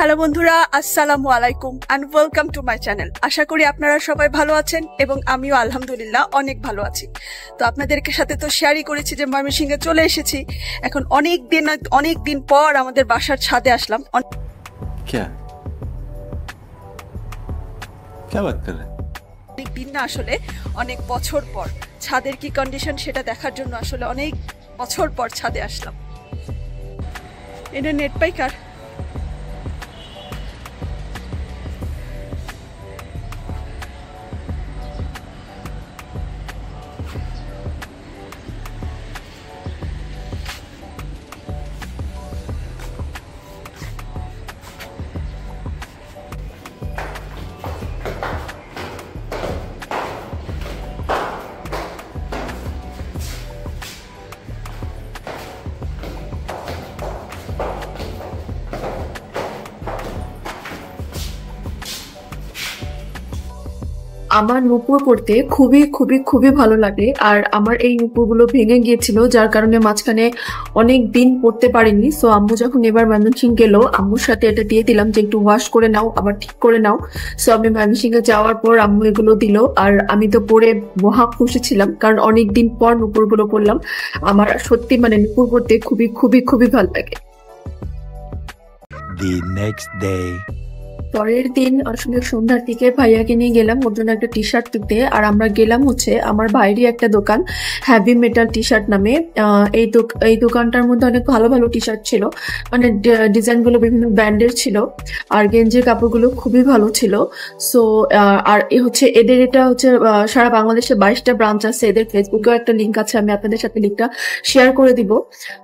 Hello বন্ধুরা, আসসালামু আলাইকুম and welcome to my channel. আশা করি আপনারা সবাই ভালো আছেন এবং আমিও আলহামদুলিল্লাহ অনেক ভালো আছি। তো আপনাদেরকে সাথে তো শেয়ারই করেছি যে ময়মনসিংহে চলে এসেছি। এখন অনেক দিন পর আমাদের বাসার ছাদে আসলাম। অনেক দিন না, আসলে অনেক বছর পর ছাদের কি কন্ডিশন সেটা দেখার জন্য আসলে অনেক বছর পর ছাদে আসলাম। এটা নেট পাইকার। আমার নুপুর পড়তে খুবই খুবই খুবই ভালো লাগে। আর আমার এই নুপুরগুলো ভেঙে গিয়েছিল, যার কারণে মাঝখানে অনেক দিন পড়তে পারিনি। সো আম্মু যখন এবার ময়মনসিংহ গেল, আম্মুর সাথে এটা দিয়ে দিলাম যে একটু ওয়াশ করে নাও, আবার ঠিক করে নাও। সো আমি ময়মনসিংহে যাওয়ার পর আম্মু এগুলো দিল, আর আমি তো পরে মহা খুশি ছিলাম, কারণ অনেক দিন পর নুপুরগুলো পড়লাম। আমার সত্যি মানে নুপুর পড়তে খুবই খুবই খুবই ভালো লাগে। The next day. পরের দিন আসলে সন্ধ্যার দিকে ভাইয়াকে নিয়ে গেলাম ওর জন্য একটা টি শার্ট কিনতে। আর আমরা গেলাম হচ্ছে আমার বাইরে একটা দোকান, হ্যাভি মেটাল টি শার্ট নামে। এই দোকানটার মধ্যে অনেক ভালো ভালো টি শার্ট ছিল, মানে ডিজাইন গুলো বিভিন্ন ব্র্যান্ডের ছিল, আর গেঞ্জির কাপড়গুলো খুবই ভালো ছিল। সো আর এটা হচ্ছে সারা বাংলাদেশে 22টা ব্রাঞ্চ আছে। এদের ফেসবুকেও একটা লিঙ্ক আছে, আমি আপনাদের সাথে লিঙ্কটা শেয়ার করে দিব।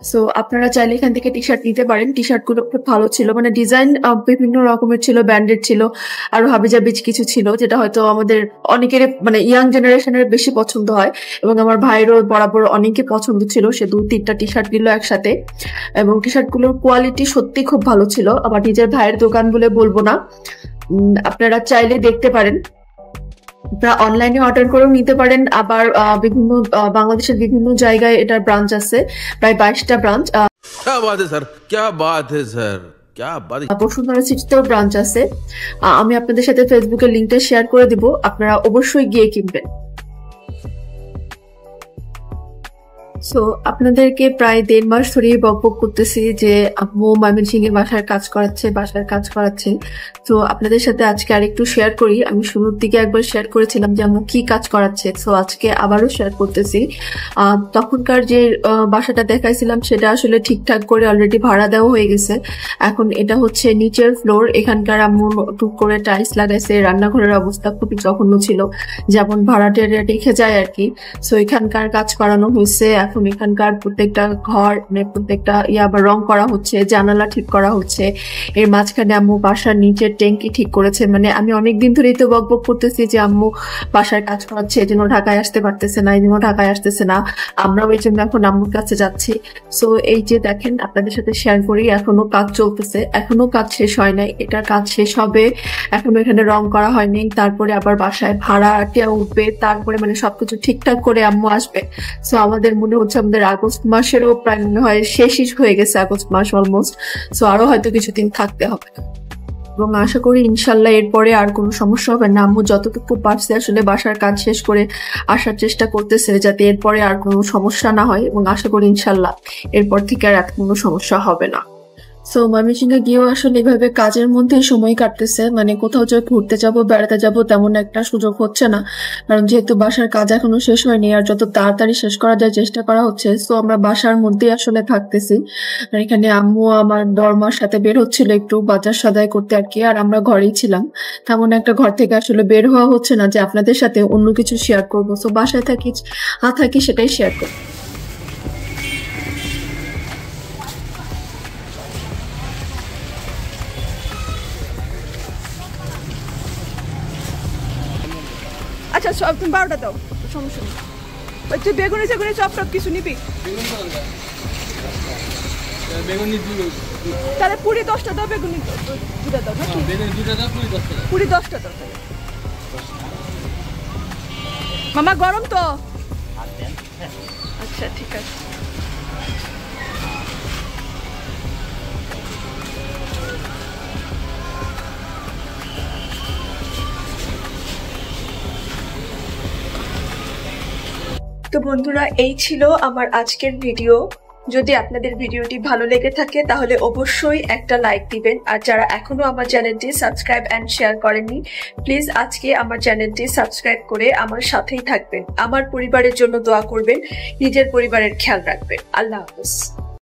সো আপনারা চাইলে এখান থেকে টি শার্ট নিতে পারেন। টি শার্ট গুলো খুব ভালো ছিল, মানে ডিজাইন বিভিন্ন রকমের ছিল, ব্র্যান্ডেড ছিল, আর হাবিজাবিজ কিছু ছিল, যেটা হয়তো আমাদের অনেকের মানে ইয়াং জেনারেশনের বেশি পছন্দ হয়, এবং আমার ভাইয়েরও বরাবর অনেকে পছন্দ ছিল। সে 2-3টা টি শার্ট নিল একসাথে, এবং টি শার্ট গুলোর কোয়ালিটি সত্যি খুব ভালো ছিল। আমার নিজের ভাইয়ের দোকান বলে বলবো না, আপনারা চাইলে দেখতে পারেন। আপনারা অনলাইনে অর্ডার করেও নিতে পারেন, আবার বিভিন্ন বাংলাদেশের বিভিন্ন জায়গায় এটার ব্রাঞ্চ আছে, প্রায় 22টা ব্রাঞ্চ। বসুন্ধরা সিটিতেও ব্রাঞ্চ আছে। আমি আপনাদের সাথে ফেসবুকের লিঙ্কটা শেয়ার করে দিব, আপনারা অবশ্যই গিয়ে কিনবেন। সো আপনাদেরকে প্রায় 1.5 মাস ধরেই বকবক করতেছি যে আম্মু ময়মনসিংহে বাসার কাজ করাচ্ছে। তো আপনাদের সাথে আজকে আরেকটু শেয়ার করি। আমি শুরুর দিকে একবার শেয়ার করেছিলাম যে আম্মু কি কাজ করাচ্ছে, তো আজকে আবারও শেয়ার করতেছি। তখনকার যে বাসাটা দেখাইছিলাম সেটা আসলে ঠিকঠাক করে অলরেডি ভাড়া দেওয়া হয়ে গেছে। এখন এটা হচ্ছে নিচের ফ্লোর। এখানকার আম্মু টুক করে টাইলস লাগাইছে। রান্নাঘরের অবস্থা খুবই জঘন্য ছিল, যেমন ভাড়াটিয়া রেখে যায় আর কি। সো এখানকার কাজ করানো হয়েছে। এখন এখানকার প্রত্যেকটা ঘর মানে প্রত্যেকটা আবার রং করা হচ্ছে, জানালা ঠিক করা হচ্ছে। এর মাঝখানে আম্মু বাসার নিচের ট্যাঙ্কি ঠিক করেছে। মানে আমি অনেকদিন ধরেই তো বকবক করতেছি যে আম্মু বাসার কাজ করাচ্ছে, এই জন্য ঢাকায় আসতে পারতেছে না, আমরাও এই জন্য এখন আম্মুর কাছে যাচ্ছি। সো এই যে দেখেন, আপনাদের সাথে শেয়ার করি, এখনো কাজ চলতেছে, এখনো কাজ শেষ হয় নাই। এটার কাজ শেষ হবে, এখনো এখানে রং করা হয়নি। তারপরে আবার বাসায় ভাড়াটিয়া উঠবে, তারপরে মানে সবকিছু ঠিকঠাক করে আম্মু আসবে। সো আমাদের মনে হচ্ছে আমাদের আগস্ট মাসেরও প্রায় মনে হয় শেষই হয়ে গেছে, আগস্ট মাস অলমোস্ট। সো আরো হয়তো কিছুদিন থাকতে হবে, এবং আশা করি ইনশাল্লাহ এরপরে আর কোনো সমস্যা হবে না। আম্মু যতটুকু পারছে আসলে বাসার কাজ শেষ করে আসার চেষ্টা করতেছে, যাতে এরপরে আর কোনো সমস্যা না হয়, এবং আশা করি ইনশাল্লাহ এরপর থেকে আর কোনো সমস্যা হবে না। সো ময়মনসিংহে গিয়েও আসলে এভাবে কাজের মধ্যে সময় কাটতেছে, মানে কোথাও যে ঘুরতে যাব বেড়াতে যাব তেমন একটা সুযোগ হচ্ছে না, কারণ যেহেতু বাসার কাজ এখনো শেষ হয়নি, আর যত তাড়াতাড়ি শেষ করা যায় চেষ্টা করা হচ্ছে। সো আমরা বাসার মধ্যেই আসলে থাকতেছি। আর এখানে আম্মু আমার দরমার সাথে বের হচ্ছিল একটু বাজার সদাই করতে আর কি, আর আমরা ঘরেই ছিলাম। তেমন একটা ঘর থেকে আসলে বের হওয়া হচ্ছে না যে আপনাদের সাথে অন্য কিছু শেয়ার করবো। সো বাসায় থাকি সেটাই শেয়ার করবো। আচ্ছা সব তুমি 12টা দাও, সমস্যা নেই। তুই বেগুনি চপ কিছু নিবি? তাহলে পুরি 10টা দাও, বেগুনি 2টা দাও। পুরি 10টা দাও। মামা গরম তো? আচ্ছা ঠিক আছে। তো বন্ধুরা, এই ছিল আমার আজকের ভিডিও। যদি আপনাদের ভিডিওটি ভালো লেগে থাকে তাহলে অবশ্যই একটা লাইক দিবেন, আর যারা এখনো আমার চ্যানেলটি সাবস্ক্রাইব এন্ড শেয়ার করেননি, প্লিজ আজকে আমার চ্যানেলটি সাবস্ক্রাইব করে আমার সাথেই থাকবেন। আমার পরিবারের জন্য দোয়া করবেন, নিজের পরিবারের খেয়াল রাখবেন। আল্লাহ হাফেজ।